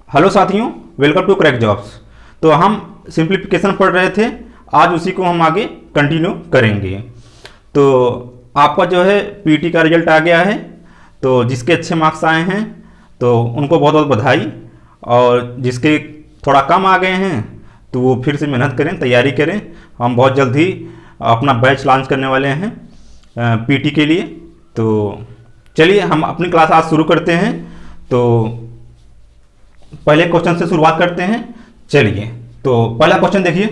Hello साथियों, welcome to crack jobs. तो हम सिंप्लीफिकेशन पढ़ रहे थे, आज उसी को हम आगे कंटिन्यू करेंगे। तो आपका जो है पीटी का रिजल्ट आ गया है, तो जिसके अच्छे मार्क्स आए हैं तो उनको बहुत बहुत बधाई, और जिसके थोड़ा कम आ गए हैं तो वो फिर से मेहनत करें, तैयारी करें। हम बहुत जल्द ही अपना बैच लॉन्च करने वाले हैं पीटी के लिए। तो चलिए हम अपनी क्लास आज शुरू करते हैं। तो पहले क्वेश्चन से शुरुआत करते हैं। चलिए, तो पहला क्वेश्चन देखिए।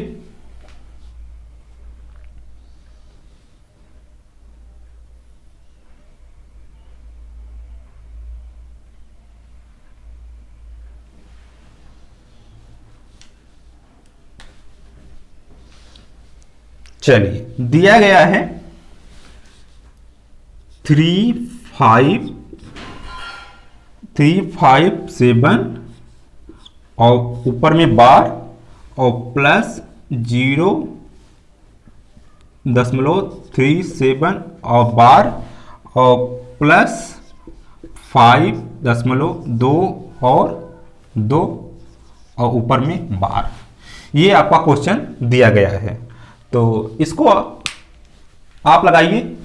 चलिए, दिया गया है 357 और ऊपर में बार और प्लस 0.37 और बार और प्लस 5.2 और 2 और ऊपर में बार। ये आपका क्वेश्चन दिया गया है, तो इसको आप लगाइए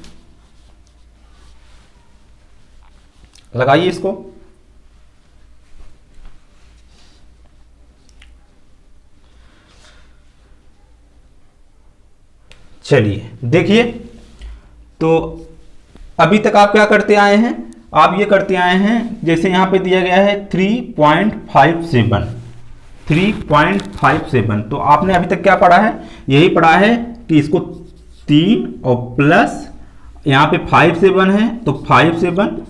इसको। चलिए देखिए, तो अभी तक आप क्या करते आए हैं, आप ये करते आए हैं, जैसे यहां पे दिया गया है 3.57, तो आपने अभी तक क्या पढ़ा है, यही पढ़ा है कि इसको 3 और प्लस यहाँ पे 57 है तो 57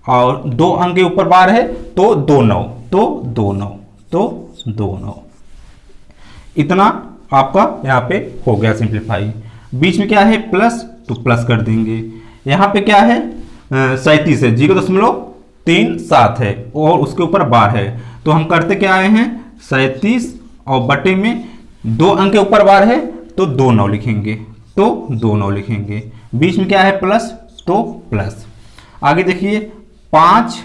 और 2 अंक के ऊपर बार है तो 2 9, तो 2 9, तो 2 9, इतना आपका यहाँ पे हो गया सिंप्लीफाई। बीच में क्या है प्लस, तो प्लस कर देंगे। यहाँ पे क्या है 37 है, 0.37 है और उसके ऊपर बार है, तो हम करते क्या आए हैं 37 और बटे में 2 अंक के ऊपर बार है तो 2 9 लिखेंगे, तो 2 9 लिखेंगे। बीच में क्या है प्लस, तो प्लस। आगे देखिए 5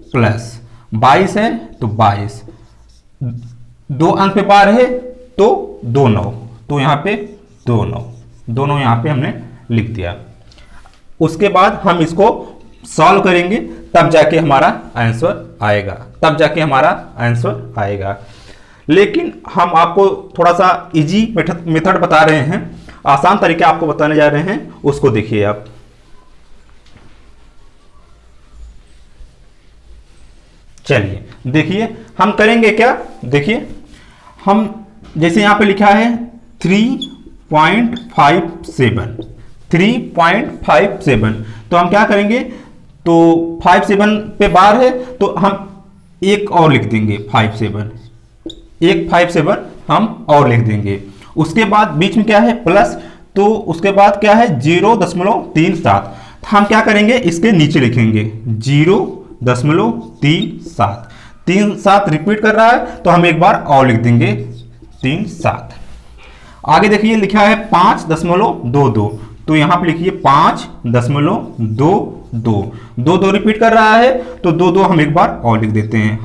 प्लस 22 है तो 22, 2 अंक पे बार है तो 2 9, तो यहाँ पे 2 9, दोनों यहाँ पे हमने लिख दिया। उसके बाद हम इसको सॉल्व करेंगे, तब जाके हमारा आंसर आएगा। लेकिन हम आपको थोड़ा सा इजी मेथड बता रहे हैं, आसान तरीके आपको बताने जा रहे हैं, उसको देखिए आप। चलिए देखिए हम करेंगे क्या, देखिए हम जैसे यहां पे लिखा है 3.57, तो हम क्या करेंगे, तो 57 पे बार है तो हम एक और लिख देंगे 57, एक 57 हम और लिख देंगे। उसके बाद बीच में क्या है प्लस, तो उसके बाद क्या है 0.37, हम क्या करेंगे इसके नीचे लिखेंगे 0.37 रिपीट कर रहा है तो हम एक बार और लिख देंगे 37। आगे देखिए लिखा है 5.22, तो यहां पे लिखिए 5.22, रिपीट कर रहा है तो 2 हम एक बार और लिख देते हैं,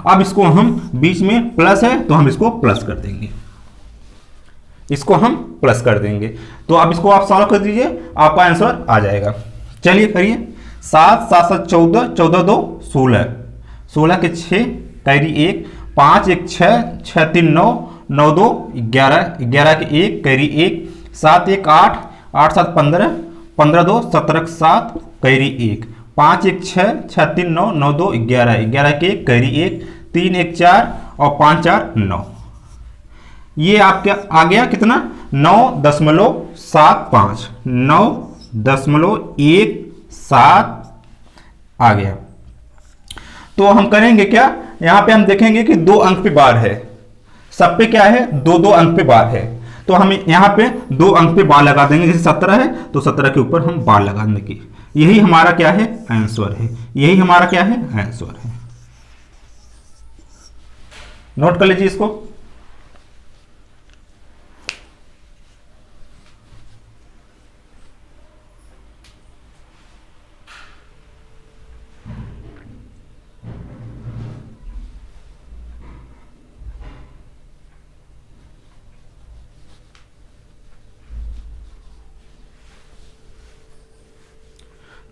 अब इसको हम बीच में प्लस है तो हम इसको प्लस कर देंगे, तो अब इसको आप सॉल्व कर दीजिए, आपका आंसर आ जाएगा। चलिए करिए, 7 7 7 14, 14 2 16, 16 के 6 कैरी 1, 5 1 6, 6 3 9, 9 2 11, 11 के 1 कैरी 1, 7 1 8, 8 7 15, 15 2 17 7 कैरी 1, 5 1 6, 6 3 9, 9 2 11, 11 के 1 कैरी 1, 3 1 4 और 5 4 9। ये आपके आ गया कितना 9.75, 9.17 आ गया। तो हम करेंगे क्या, यहां पे हम देखेंगे कि 2 अंक पे बार है, सब पे क्या है 2 अंक पे बार है, तो हम यहां पे 2 अंक पे बार लगा देंगे। जैसे 17 है तो 17 के ऊपर हम बार लगा देंगे। यही हमारा क्या है आंसर है, नोट कर लीजिए इसको।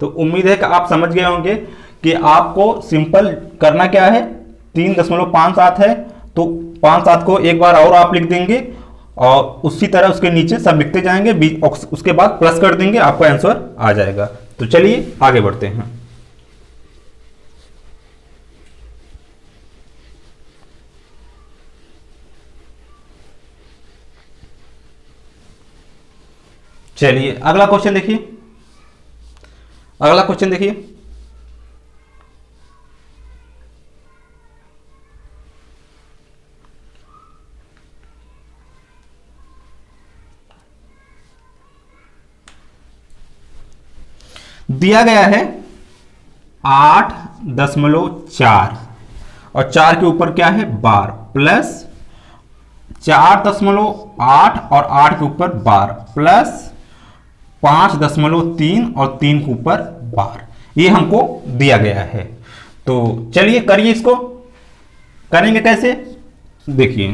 तो उम्मीद है कि आप समझ गए होंगे कि आपको सिंपल करना क्या है। 3.57 है तो 5-7 को एक बार और आप लिख देंगे और उसी तरह उसके नीचे सब लिखते जाएंगे, उसके बाद प्लस कर देंगे, आपका आंसर आ जाएगा। तो चलिए आगे बढ़ते हैं। चलिए अगला क्वेश्चन देखिए, अगला क्वेश्चन देखिए। दिया गया है 8.4 और 4 के ऊपर क्या है बार, प्लस 4.8 और 8 के ऊपर बार, प्लस 5.3 और 3 के ऊपर बार, ये हमको दिया गया है। तो चलिए करिए, इसको करेंगे कैसे, देखिए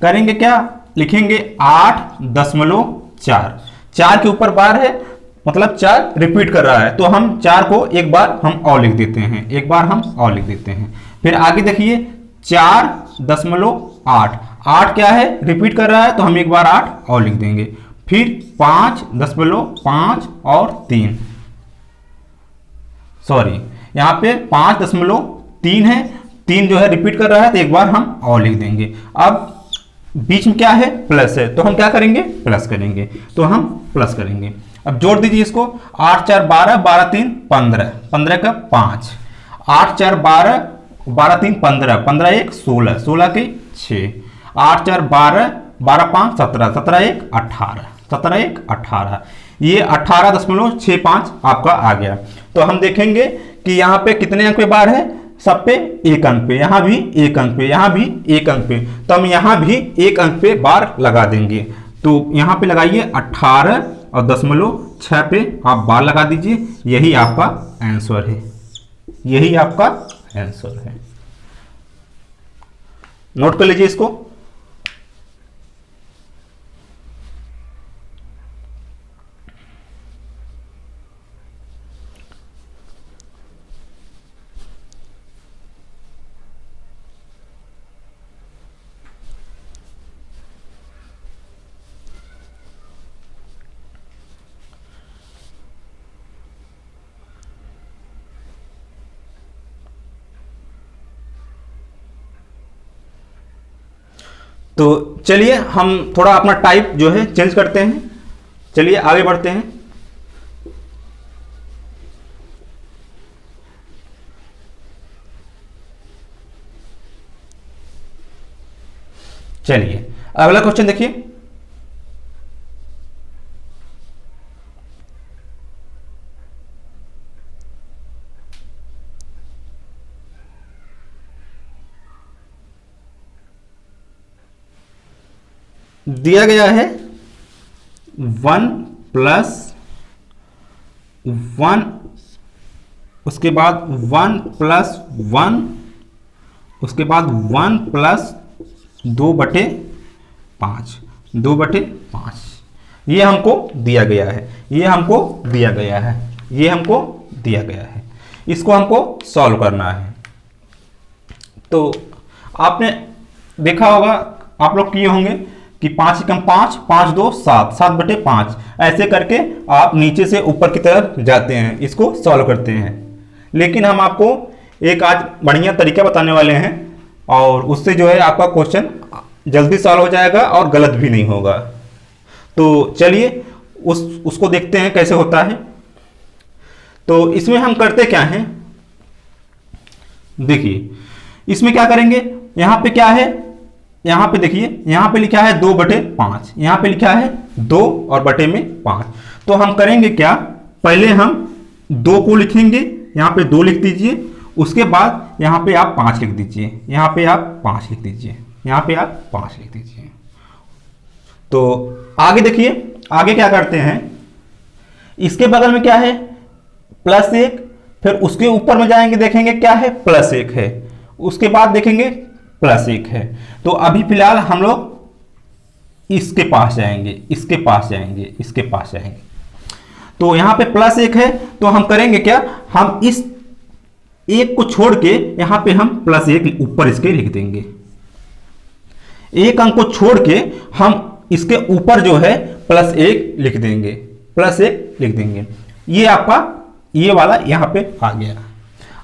करेंगे क्या, लिखेंगे 8.4, 4 के ऊपर बार है मतलब 4 रिपीट कर रहा है, तो हम 4 को एक बार हम और लिख देते हैं, एक बार हम और लिख देते हैं। फिर आगे देखिए 4.8, 8 क्या है रिपीट कर रहा है तो हम एक बार 8 और लिख देंगे। फिर 5.5 और 3, सॉरी यहां पे 5.3 है, 3 जो है रिपीट कर रहा है तो एक बार हम और लिख देंगे। अब बीच में क्या है प्लस है तो हम क्या करेंगे प्लस करेंगे, तो हम प्लस करेंगे। अब जोड़ दीजिए इसको, 8 4 12, 12 3 15, 15 का 5, 8 4 12, 12 3 15, 15 1 16, 16 के 6, 8 4 12, 12 5 17, 17 1 18, 17 1 18, ये 18.65 आपका आ गया। तो हम देखेंगे कि यहाँ पे कितने अंक पे बार है, सब पे एक अंक पे, यहाँ भी एक अंक पे, यहाँ भी एक अंक पे, तो हम यहाँ भी एक अंक पे बार लगा देंगे। तो यहाँ पे लगाइए 18.6 पे आप बार लगा दीजिए, यही आपका आंसर है, यही आपका आंसर है। नोट कर लीजिए इसको। तो चलिए हम थोड़ा अपना टाइप जो है चेंज करते हैं, चलिए आगे बढ़ते हैं। चलिए अगला क्वेश्चन देखिए, दिया गया है 1 + 1, उसके बाद 1 + 1, उसके बाद 1 + 2/5, 2/5, ये हमको दिया गया है, ये हमको दिया गया है, ये हमको दिया गया है। इसको हमको सॉल्व करना है। तो आपने देखा होगा, आप लोग किए होंगे कि 5 × 5, 5 2 7, 7/5, ऐसे करके आप नीचे से ऊपर की तरफ जाते हैं, इसको सॉल्व करते हैं। लेकिन हम आपको एक आज बढ़िया तरीका बताने वाले हैं और उससे जो है आपका क्वेश्चन जल्दी सॉल्व हो जाएगा और गलत भी नहीं होगा। तो चलिए उसको देखते हैं कैसे होता है। तो इसमें हम करते क्या हैं, देखिए इसमें क्या करेंगे, यहाँ पे क्या है, यहाँ पे देखिए यहाँ पे लिखा है 2/5, यहाँ पे लिखा है 2 और बटे में 5। तो हम करेंगे क्या, पहले हम 2 को लिखेंगे, यहाँ पे 2 लिख दीजिए, उसके बाद यहाँ पे आप 5 लिख दीजिए, यहाँ पे आप 5 लिख दीजिए, यहाँ पे आप 5 लिख दीजिए। तो आगे देखिए आगे क्या करते हैं, इसके बगल में क्या है +1, फिर उसके ऊपर में जाएंगे देखेंगे क्या है +1 है, उसके बाद देखेंगे +1 है। तो अभी फिलहाल हम लोग इसके पास जाएंगे, इसके पास जाएंगे, इसके पास जाएंगे। तो यहाँ पे प्लस 1 है, तो हम करेंगे क्या, हम इस 1 को छोड़ के यहाँ पे हम प्लस 1 ऊपर इसके लिख देंगे। एक अंक को छोड़ के हम इसके ऊपर जो है प्लस 1 लिख देंगे, प्लस 1 लिख देंगे। ये आपका ये वाला यहाँ पे आ गया।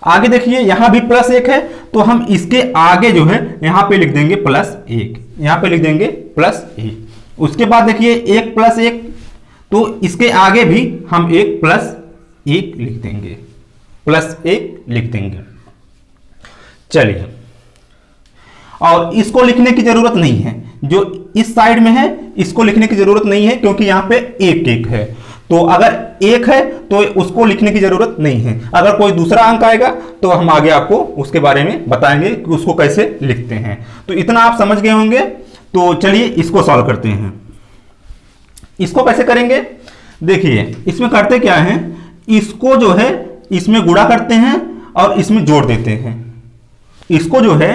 आगे देखिए यहाँ भी प्लस 1 है, तो हम इसके आगे जो है यहाँ पे लिख देंगे प्लस 1, यहाँ पे लिख देंगे प्लस 1। उसके बाद देखिए 1 प्लस 1, तो इसके आगे भी हम 1 प्लस 1 लिख देंगे, प्लस 1 लिख देंगे। चलिए, और इसको लिखने की जरूरत नहीं है, जो इस साइड में है इसको लिखने की जरूरत नहीं है, क्योंकि यहां पे 1 है। तो अगर 1 है तो उसको लिखने की जरूरत नहीं है। अगर कोई दूसरा अंक आएगा तो हम आगे आपको उसके बारे में बताएंगे कि उसको कैसे लिखते हैं। तो इतना आप समझ गए होंगे। तो चलिए इसको सॉल्व करते हैं। इसको कैसे करेंगे, देखिए इसमें करते क्या है, इसको जो है इसमें गुणा करते हैं और इसमें जोड़ देते हैं। इसको जो है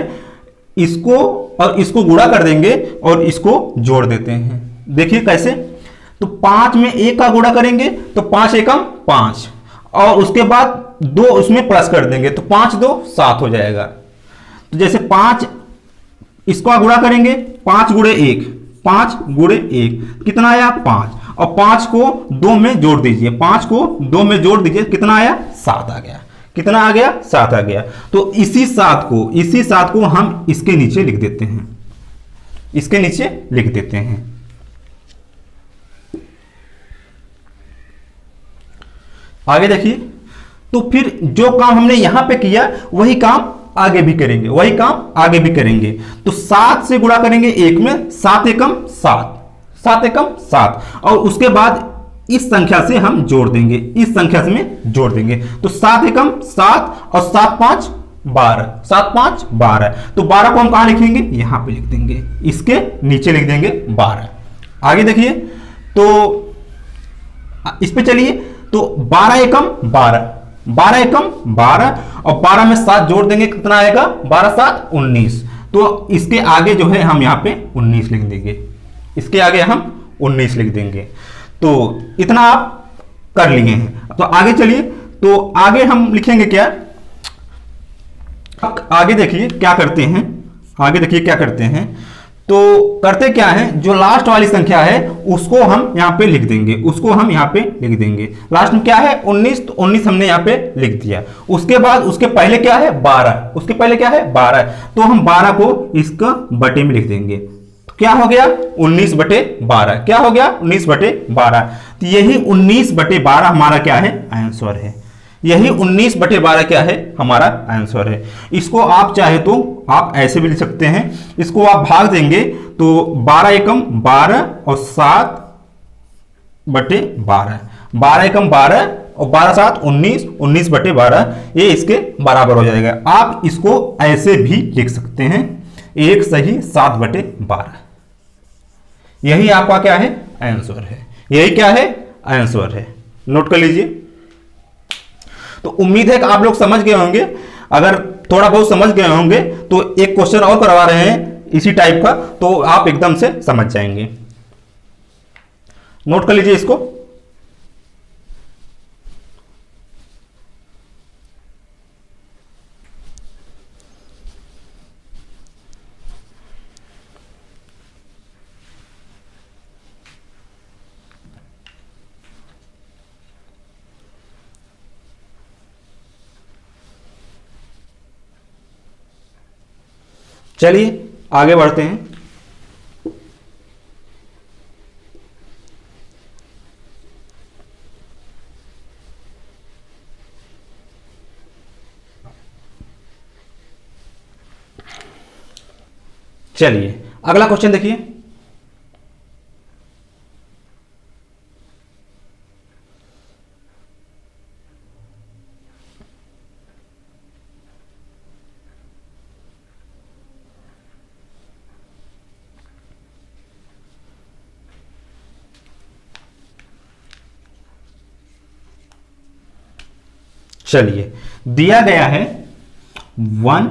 इसको और इसको गुणा कर देंगे और इसको जोड़ देते हैं। देखिए कैसे, तो 5 में 1 का गुणा करेंगे तो 5 एकम 5, और उसके बाद 2 उसमें प्लस कर देंगे तो 5 2 7 हो जाएगा। तो जैसे 5 इसका गुणा करेंगे, 5 गुणे 1, 5 गुणे 1 कितना आया 5, और 5 को 2 में जोड़ दीजिए, 5 को 2 में जोड़ दीजिए, कितना आया 7 आ गया। कितना आ गया 7 आ गया। तो इसी 7 को हम इसके नीचे लिख देते हैं, इसके नीचे लिख देते हैं। आगे देखिए, तो फिर जो काम हमने यहां पे किया वही काम आगे भी करेंगे, वही काम आगे भी करेंगे। तो 7 से गुणा करेंगे 1 में, 7 एकम 7, 7 एकम 7, और उसके बाद इस संख्या से हम जोड़ देंगे, इस संख्या से में जोड़ देंगे। तो 7 एकम 7 और 7 5 12, 7 5 12। तो 12 को हम कहां लिखेंगे, यहां पे लिख देंगे, इसके नीचे लिख देंगे 12। आगे देखिए, तो इस पे चलिए, तो 12 एकम 12, 12 एकम 12, और 12 में 7 जोड़ देंगे, कितना आएगा 12 7 19। तो इसके आगे जो है हम यहाँ पे 19 लिख देंगे, इसके आगे हम 19 लिख देंगे। तो इतना आप कर लिए हैं। तो आगे चलिए, तो आगे हम लिखेंगे क्या, आगे देखिए क्या करते हैं, आगे देखिए क्या करते हैं। तो करते क्या है, जो लास्ट वाली संख्या है उसको हम यहाँ पे लिख देंगे, उसको हम यहाँ पे लिख देंगे। लास्ट में क्या है 19, तो 19 हमने यहाँ पे लिख दिया। उसके बाद उसके पहले क्या है 12, उसके पहले क्या है 12, तो हम 12 को इसका बटे में लिख देंगे। तो क्या हो गया 19 बटे 12, क्या हो गया 19 बटे 12। तो यही 19 बटे 12 हमारा क्या है आंसर है, यही 19 बटे 12 क्या है हमारा आंसर है। इसको आप चाहे तो आप ऐसे भी लिख सकते हैं, इसको आप भाग देंगे तो 12 एकम 12 और 7 बटे 12, 12 एकम 12 और 12 7 19, 19 बटे 12, ये इसके बराबर हो जाएगा। आप इसको ऐसे भी लिख सकते हैं, 1 सही 7 बटे 12, यही आपका क्या है आंसर है, यही क्या है आंसर है। नोट कर लीजिए। तो उम्मीद है कि आप लोग समझ गए होंगे। अगर थोड़ा बहुत समझ गए होंगे तो एक क्वेश्चन और करवा रहे हैं इसी टाइप का, तो आप एकदम से समझ जाएंगे। नोट कर लीजिए इसको। चलिए आगे बढ़ते हैं। चलिए अगला क्वेश्चन देखिए। चलिए दिया गया है 1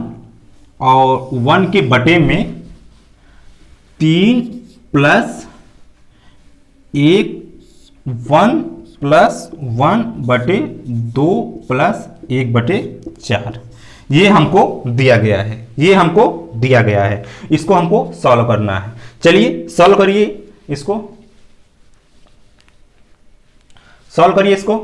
और 1 के बटे में 3 प्लस 1 1 प्लस 1/2 प्लस 1/4 ये हमको दिया गया है, ये हमको दिया गया है। इसको हमको सॉल्व करना है। चलिए सॉल्व करिए, इसको सॉल्व करिए इसको।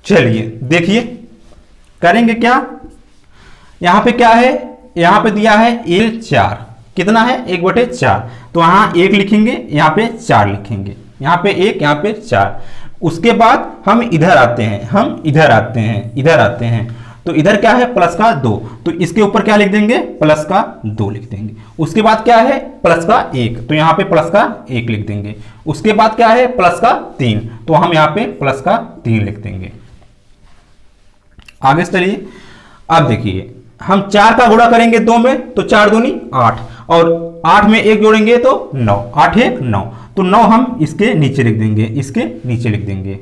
चलिए देखिए करेंगे क्या। यहां पे क्या है, यहां पे दिया है 4, कितना है 1/4, तो यहां 1 लिखेंगे, यहां पे 4 लिखेंगे, यहां पे 1 यहां पे 4। उसके बाद हम इधर आते हैं, हम इधर आते हैं, इधर आते हैं, तो इधर क्या है प्लस का 2, तो इसके ऊपर क्या लिख देंगे प्लस का 2 लिख देंगे। उसके बाद क्या है प्लस का 1, तो यहां पे प्लस का 1 लिख देंगे। उसके बाद क्या है प्लस का 3, तो हम यहां पे प्लस का 3 लिख देंगे। आगे चलिए, अब देखिए हम 4 का गुणा करेंगे 2 में, तो 4 दूनी 8, और 8 में 1 जोड़ेंगे तो 9, 8 1 9, तो 9 हम इसके नीचे लिख देंगे, इसके नीचे लिख देंगे।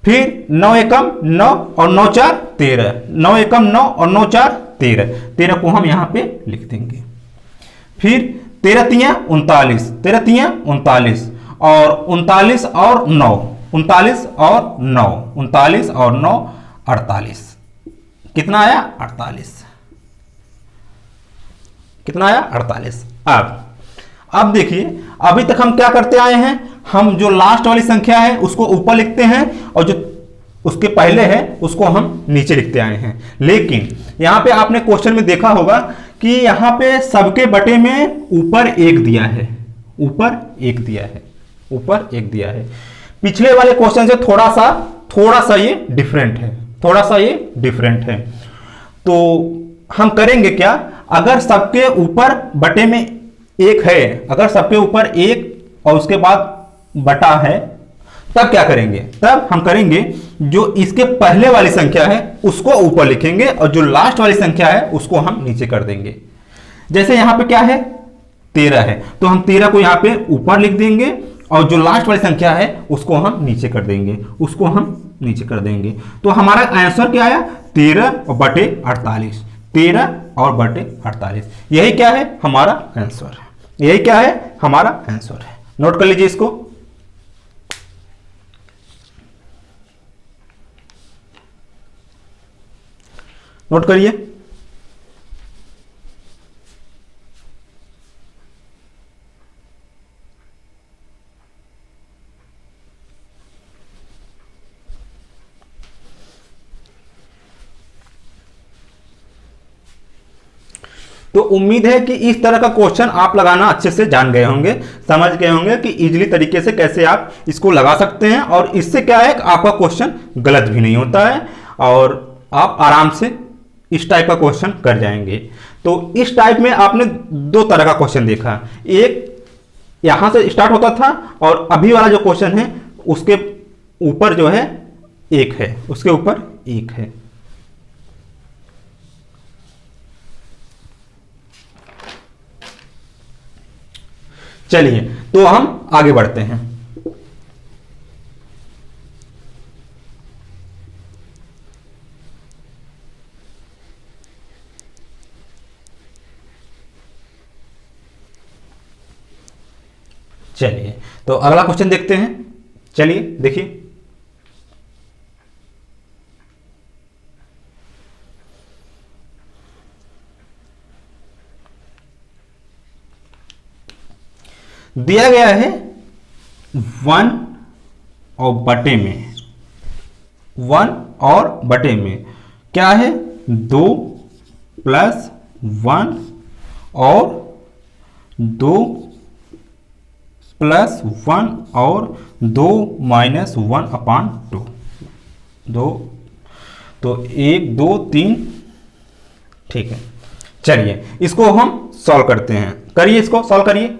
फिर 9 एकम 9 और 9 4 13, 9 एकम 9 और 9 4 13, 13 को हम यहां पे लिख देंगे। फिर 13 तियां 39, 13 तियां 39, और 39 और 9, 39 और 9, 39 और 9 48, कितना आया 48, कितना आया 48। अब देखिए अभी तक हम क्या करते आए हैं, हम जो लास्ट वाली संख्या है उसको ऊपर लिखते हैं और जो उसके पहले है उसको हम नीचे लिखते आए हैं। लेकिन यहां पे आपने क्वेश्चन में देखा होगा कि यहां पे सबके बटे में ऊपर 1 दिया है, ऊपर 1 दिया है, ऊपर 1 दिया है। पिछले वाले क्वेश्चन से थोड़ा सा ये डिफरेंट है, थोड़ा सा ये डिफरेंट है। तो हम करेंगे क्या, अगर सबके ऊपर बटे में 1 है, अगर सबके ऊपर 1 और उसके बाद बटा है, तब क्या करेंगे, तब हम करेंगे जो इसके पहले वाली संख्या है उसको ऊपर लिखेंगे और जो लास्ट वाली संख्या है उसको हम नीचे कर देंगे। जैसे यहां पे क्या है 13 है, तो हम 13 को यहां पे ऊपर लिख देंगे और जो लास्ट वाली संख्या है उसको हम नीचे कर देंगे, उसको हम नीचे कर देंगे। तो हमारा आंसर क्या आया 13/48, 13 और बटे 48, यही क्या है हमारा आंसर, यही क्या है हमारा आंसर है। नोट कर लीजिए इसको। नोट करिए। तो उम्मीद है कि इस तरह का क्वेश्चन आप लगाना अच्छे से जान गए होंगे, समझ गए होंगे कि इजीली तरीके से कैसे आप इसको लगा सकते हैं, और इससे क्या है कि आपका क्वेश्चन गलत भी नहीं होता है और आप आराम से इस टाइप का क्वेश्चन कर जाएंगे। तो इस टाइप में आपने 2 तरह का क्वेश्चन देखा, एक यहां से स्टार्ट होता था और अभी वाला जो क्वेश्चन है उसके ऊपर जो है 1 है, उसके ऊपर 1 है। चलिए तो हम आगे बढ़ते हैं। चलिए तो अगला क्वेश्चन देखते हैं। चलिए देखिए, दिया गया है 1 और बटे में, 1 और बटे में क्या है 2 + 1 और 2 + 1 और 2 - 1/2, 2, तो 1 2 3, ठीक है। चलिए इसको हम सॉल्व करते हैं, करिए इसको सॉल्व करिए।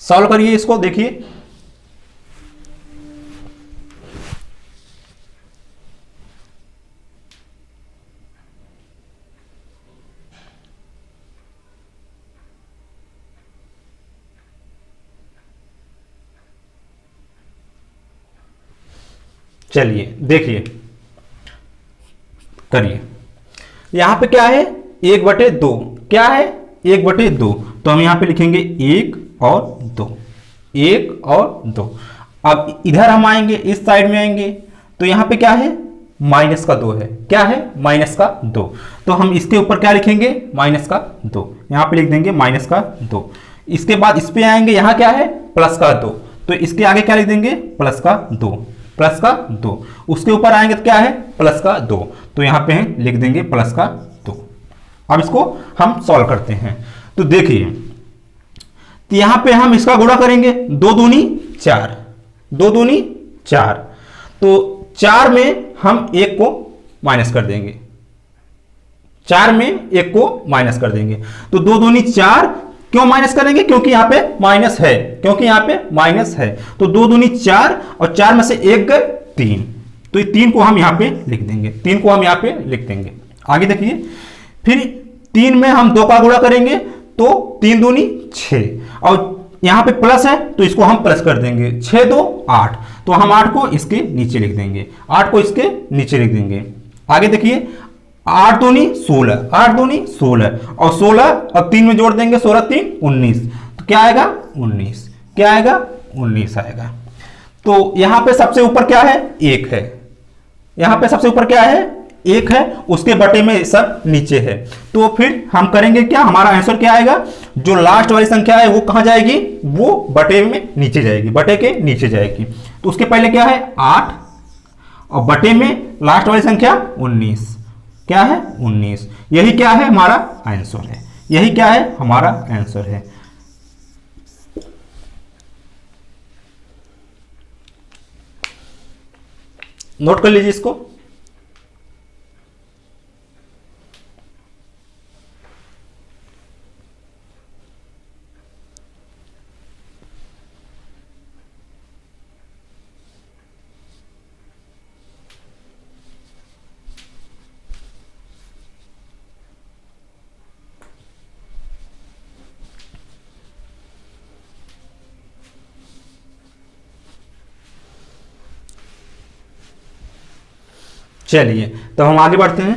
सॉल्व करिए इसको, देखिए चलिए देखिए करिए, यहां पे क्या है 1/2, क्या है 1/2, तो हम यहां पे लिखेंगे 1 और 2, 1 और 2। अब इधर हम आएंगे, इस साइड में आएंगे, तो यहां पे क्या है -2 है, क्या है -2, तो हम इसके ऊपर क्या लिखेंगे -2, यहां पे लिख देंगे -2। इसके बाद इस पे आएंगे, यहां क्या है +2, तो इसके आगे क्या लिख देंगे +2, +2। उसके ऊपर आएंगे तो क्या है +2, तो यहां पे लिख देंगे +2। अब इसको हम सॉल्व करते हैं, तो देखिए, तो यहां पे हम इसका गुणा करेंगे, 2 दूनी 4, 2 दूनी 4, तो 4 में हम 1 को माइनस कर देंगे, 4 में 1 को माइनस कर देंगे, तो 2 दूनी 4, क्यों माइनस करेंगे क्योंकि यहां पे माइनस है, क्योंकि यहां पे माइनस है, तो 2 दूनी 4 और 4 में से 1 गए 3, तो 3 को हम यहां पे लिख देंगे, 3 को हम यहां पे लिख देंगे। आगे देखिए, फिर 3 में हम 2 का गुणा करेंगे, तो 3 दूनी 6, और यहां पे प्लस है तो इसको हम प्लस कर देंगे, 6 2 8, तो हम 8 को इसके नीचे लिख देंगे, 8 को इसके नीचे लिख देंगे। आगे देखिए, 8 दूनी 16, 8 दूनी 16, और 16 अब 3 में जोड़ देंगे, 16 3 19, तो क्या आएगा 19, क्या आएगा 19 आएगा। तो यहां पे सबसे ऊपर क्या है 1 है, यहां पे सबसे ऊपर क्या है 1 है, उसके बटे में सब नीचे है, तो फिर हम करेंगे क्या, हमारा आंसर क्या आएगा, जो लास्ट वाली संख्या है वो कहां जाएगी, वो बटे में नीचे जाएगी, बटे के नीचे जाएगी। तो उसके पहले क्या है 8 और बटे में लास्ट वाली संख्या 19, क्या है 19, यही क्या है हमारा आंसर है, यही क्या है हमारा आंसर है। नोट कर लीजिए इसको। चलिए तो हम आगे बढ़ते हैं।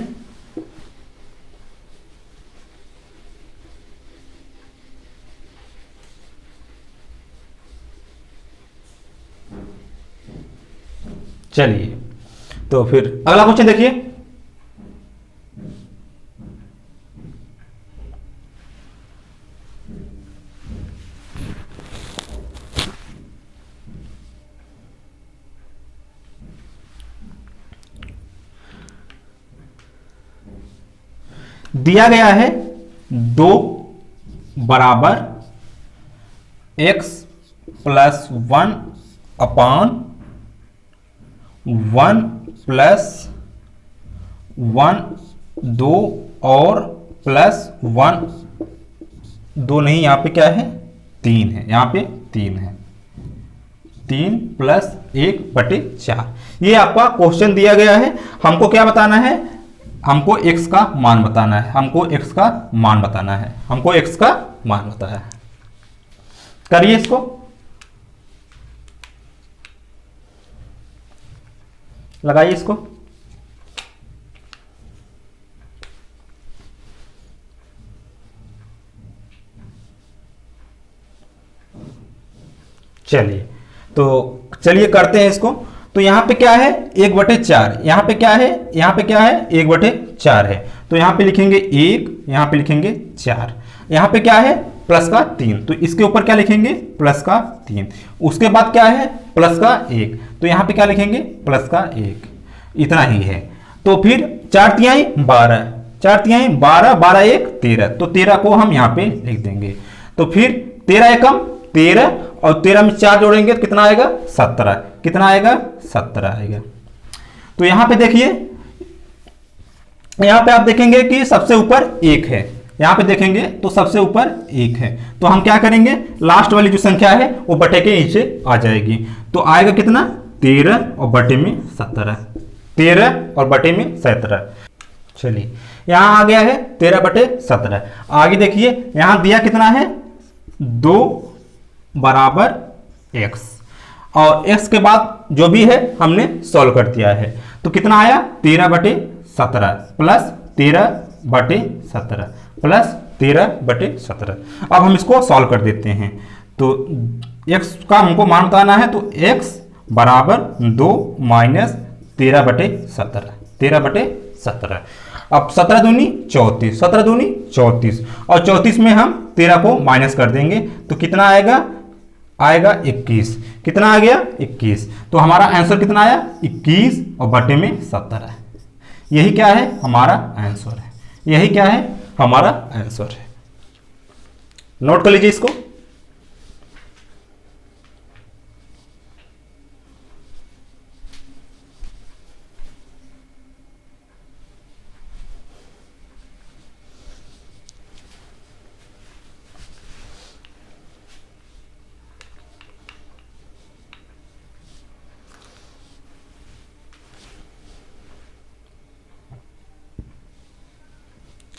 चलिए तो फिर अगला क्वेश्चन देखिए, दिया गया है 2 बराबर x + 1 अपान 1 + 1 2 और +1 2 नहीं, यहां पे क्या है 3 है, यहां पे 3 है, 3 + 1/4। ये आपका क्वेश्चन दिया गया है, हमको क्या बताना है, हमको x का मान बताना है, हमको x का मान बताना है, हमको x का मान बताना है। करिए इसको, लगाइए इसको। चलिए तो चलिए करते हैं इसको। तो यहां पे क्या है 1/4, यहां पे क्या है, यहां पे क्या है 1/4 है, तो यहां पे लिखेंगे 1, यहां पे लिखेंगे 4, यहां पे क्या है +3, तो इसके ऊपर क्या लिखेंगे +3, उसके बाद क्या है +1, तो यहां पे क्या लिखेंगे +1, इतना ही है। तो फिर 4 तिहाई 12, 4 तिहाई 12, 12 1 13, तो 13 को हम यहां पे लिख देंगे। तो फिर 13 एकम 13 और 13 में 4 जोड़ेंगे तो कितना आएगा 17, कितना आएगा 17 आएगा। तो यहां पे देखिए, यहां पे आप देखेंगे कि सबसे ऊपर 1 है, यहां पे देखेंगे तो सबसे ऊपर 1 है, तो हम क्या करेंगे, लास्ट वाली जो संख्या है वो बटे के नीचे आ जाएगी, तो आएगा कितना 13 और बटे में 17, 13 और बटे में 17। चलिए यहां आ गया है 13/17। आगे देखिए यहां दिया कितना है 2 बराबर x, और x के बाद जो भी है हमने सॉल्व कर दिया है। तो कितना आया 13/17 प्लस 13/17 प्लस 13/17। अब हम इसको सॉल्व कर देते हैं। तो x का हमको मान बताना है, तो x बराबर 2 माइनस 13/17, 13/17। अब 17 दूनी 34, 17 दूनी 34 और 34 में हम 13 को माइनस कर देंगे तो कितना आएगा, आएगा 21। कितना आ गया 21। तो हमारा आंसर कितना आया 21 और बटे में 17। यही क्या है हमारा आंसर है, यही क्या है हमारा आंसर है। नोट कर लीजिए इसको।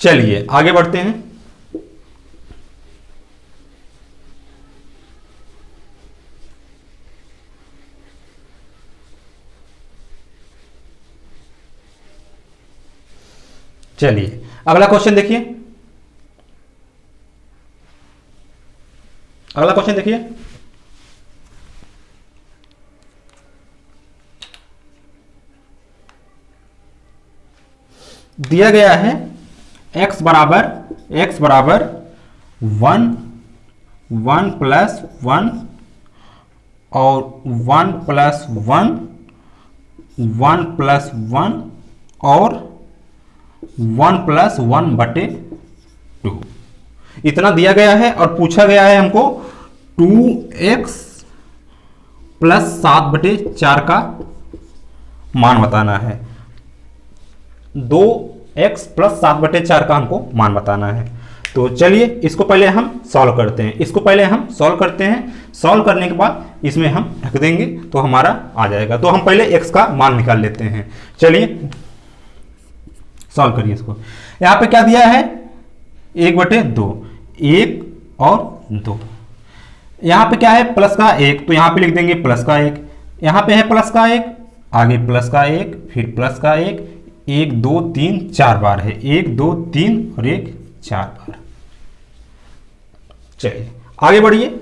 चलिए आगे बढ़ते हैं। चलिए अगला क्वेश्चन देखिए, अगला क्वेश्चन देखिए। दिया गया है x बराबर 1 प्लस 1 और 1 प्लस 1 1 प्लस 1 और 1 प्लस 1/2 इतना दिया गया है और पूछा गया है हमको 2x प्लस 7/4 का मान बताना है। 2x प्लस 7/4 का हमको मान बताना है। तो चलिए इसको पहले हम सॉल्व करते हैं, इसको पहले हम सॉल्व करते हैं। सॉल्व करने के बाद इसमें हम रख देंगे तो हमारा आ जाएगा। तो हम पहले x का मान निकाल लेते हैं। चलिए सॉल्व करिए इसको। यहाँ पे क्या दिया है 1/2, 1 और 2। यहाँ पे क्या है प्लस का 1, तो यहाँ पे लिख देंगे प्लस का 1। यहाँ पे है प्लस का 1, आगे प्लस का 1, फिर प्लस का 1, 1 2 3 4 बार है, 1 2 3 और 1 4 बार। चलिए आगे बढ़िए।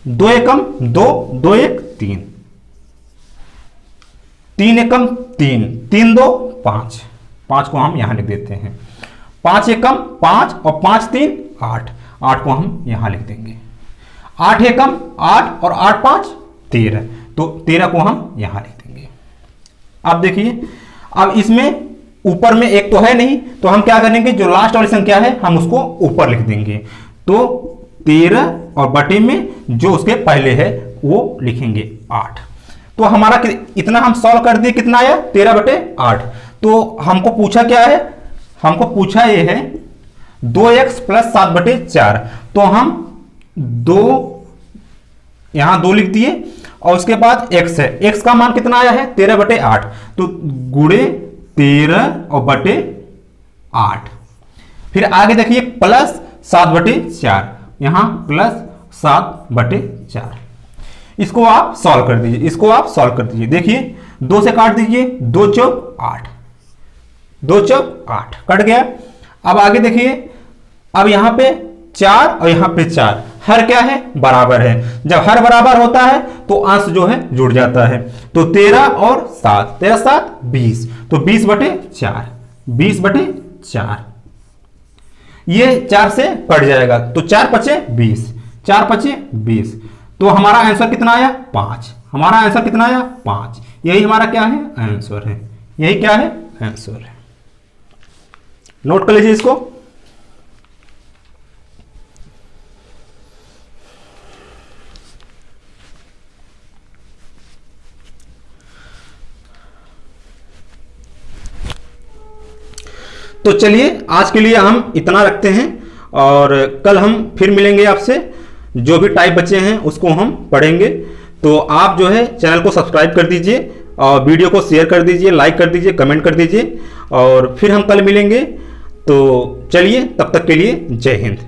2 एकम 2, 2 1 3, 3 एकम 3, 3 2 5, 5 को हम यहां लिख देते हैं। 5 एकम 5 और 5 3 8, 8 को हम यहां लिख देंगे। 8 एकम 8 और 8 5 13, तो 13 को हम यहां लिख देंगे। अब देखिए, अब इसमें ऊपर में एक तो है नहीं, तो हम क्या करेंगे जो लास्ट वाली संख्या है हम उसको ऊपर लिख देंगे। तो 13 और बटे में जो उसके पहले है वो लिखेंगे 8। तो हमारा इतना हम सॉल्व कर दिए, कितना आया 13/8। तो हमको पूछा क्या है, हमको पूछा ये है 2x प्लस 7/4। तो हम 2 यहां 2 लिख दिए और उसके बाद x है, x का मान कितना आया है 13/8। तो गुणे 13 और बटे 8। फिर आगे देखिए प्लस 7/4, यहां प्लस 7/4। इसको आप सॉल्व कर दीजिए, इसको आप सॉल्व कर दीजिए। देखिए 2 से काट दीजिए, 2 चौक 8, 2 चौक 8 कट गया। अब आगे देखिए, अब यहां पे 4 और यहां पे 4, हर क्या है बराबर है। जब हर बराबर होता है तो अंश जो है जुड़ जाता है। तो 13 और 7, 13 7 20, तो 20/4, 20/4। ये 4 से कट जाएगा तो 4 5 20, 4 5 20। तो हमारा आंसर कितना आया 5, हमारा आंसर कितना आया 5। यही हमारा क्या है आंसर है, यही क्या है आंसर है। नोट कर लीजिए इसको। तो चलिए आज के लिए हम इतना रखते हैं और कल हम फिर मिलेंगे आपसे। जो भी टाइप बचे हैं उसको हम पढ़ेंगे। तो आप जो है चैनल को सब्सक्राइब कर दीजिए और वीडियो को शेयर कर दीजिए, लाइक कर दीजिए, कमेंट कर दीजिए और फिर हम कल मिलेंगे। तो चलिए तब तक के लिए जय हिंद।